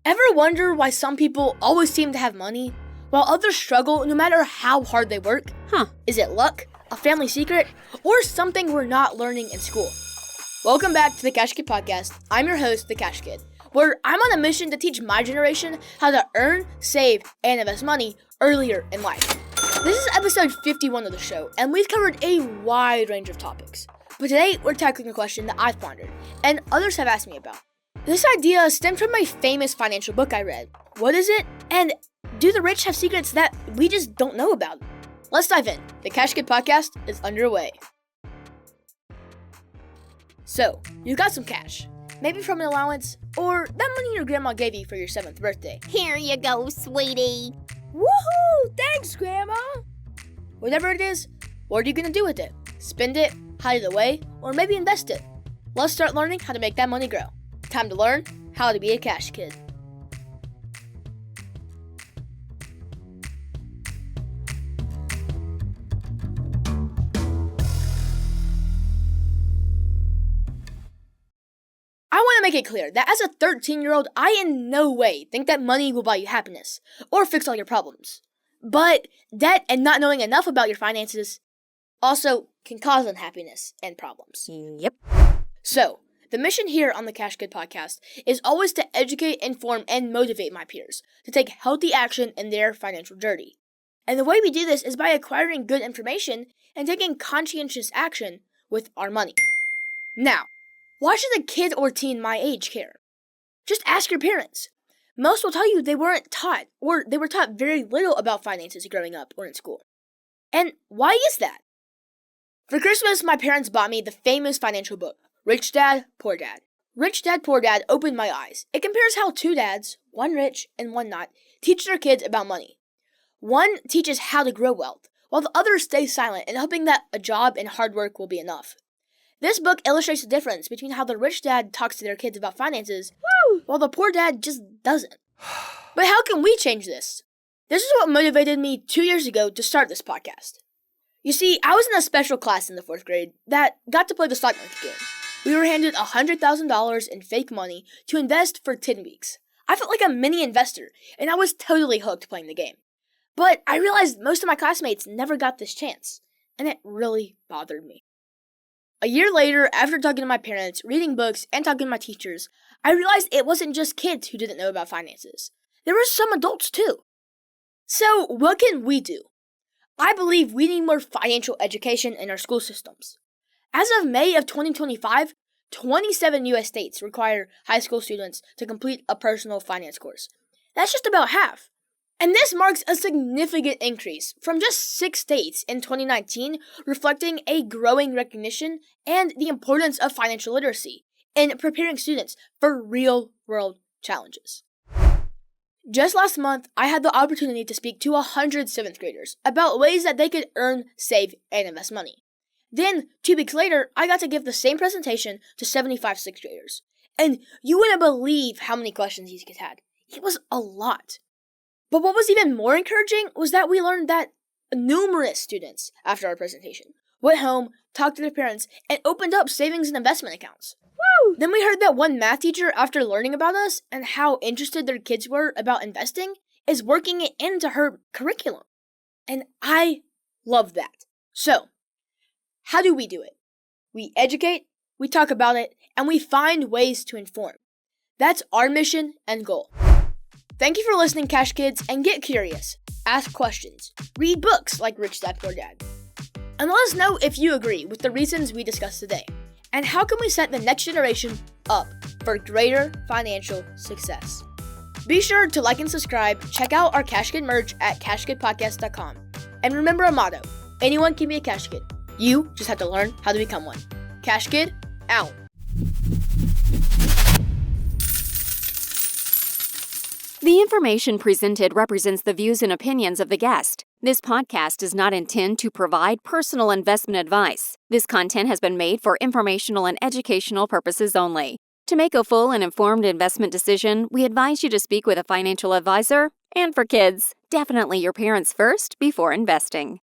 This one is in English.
Ever wonder why some people always seem to have money, while others struggle no matter how hard they work? Is it luck, a family secret, or something we're not learning in school? Welcome back to the Cash Kid Podcast. I'm your host, the Cash Kid, where I'm on a mission to teach my generation how to earn, save, and invest money earlier in life. This is episode 51 of the show, and we've covered a wide range of topics. But today, we're tackling a question that I've pondered, and others have asked me about. This idea stemmed from my famous financial book I read. What is it? And do the rich have secrets that we just don't know about? Let's dive in. The Cash Kid Podcast is underway. So, you got some cash. Maybe from an allowance, or that money your grandma gave you for your 7th birthday. Here you go, sweetie. Woohoo! Thanks, Grandma! Whatever it is, what are you gonna do with it? Spend it, hide it away, or maybe invest it? Let's start learning how to make that money grow. Time to learn how to be a cash kid. I want to make it clear that as a 13-year-old, I in no way think that money will buy you happiness or fix all your problems. But debt and not knowing enough about your finances also can cause unhappiness and problems. Yep. So, the mission here on the Cash Kid Podcast is always to educate, inform, and motivate my peers to take healthy action in their financial journey. And the way we do this is by acquiring good information and taking conscientious action with our money. Now, why should a kid or teen my age care? Just ask your parents. Most will tell you they weren't taught, or they were taught very little about finances growing up or in school. And why is that? For Christmas, my parents bought me the famous financial book, Rich Dad, Poor Dad. Rich Dad, Poor Dad opened my eyes. It compares how two dads, one rich and one not, teach their kids about money. One teaches how to grow wealth, while the other stays silent and hoping that a job and hard work will be enough. This book illustrates the difference between how the rich dad talks to their kids about finances, while the poor dad just doesn't. But how can we change this? This is what motivated me 2 years ago to start this podcast. You see, I was in a special class in the 4th grade that got to play the stock market game. We were handed $100,000 in fake money to invest for 10 weeks. I felt like a mini investor, and I was totally hooked playing the game. But I realized most of my classmates never got this chance, and it really bothered me. A year later, after talking to my parents, reading books, and talking to my teachers, I realized it wasn't just kids who didn't know about finances. There were some adults too. So, what can we do? I believe we need more financial education in our school systems. As of May of 2025, 27 U.S. states require high school students to complete a personal finance course. That's just about half. And this marks a significant increase from just 6 states in 2019, reflecting a growing recognition and the importance of financial literacy in preparing students for real-world challenges. Just last month, I had the opportunity to speak to 100 7th graders about ways that they could earn, save, and invest money. Then, 2 weeks later, I got to give the same presentation to 75 6th graders. And you wouldn't believe how many questions these kids had. It was a lot. But what was even more encouraging was that we learned that numerous students, after our presentation, went home, talked to their parents, and opened up savings and investment accounts. Woo! Then we heard that one math teacher, after learning about us and how interested their kids were about investing, is working it into her curriculum. And I love that. So, how do we do it? We educate, we talk about it, and we find ways to inform. That's our mission and goal. Thank you for listening, Cash Kids, and get curious. Ask questions. Read books like Rich Dad, Poor Dad. And let us know if you agree with the reasons we discussed today. And how can we set the next generation up for greater financial success? Be sure to like and subscribe, check out our Cash Kid merch at cashkidpodcast.com. And remember our motto, anyone can be a Cash Kid. You just have to learn how to become one. Cash Kid, out. The information presented represents the views and opinions of the guest. This podcast does not intend to provide personal investment advice. This content has been made for informational and educational purposes only. To make a full and informed investment decision, we advise you to speak with a financial advisor. And for kids, definitely your parents first before investing.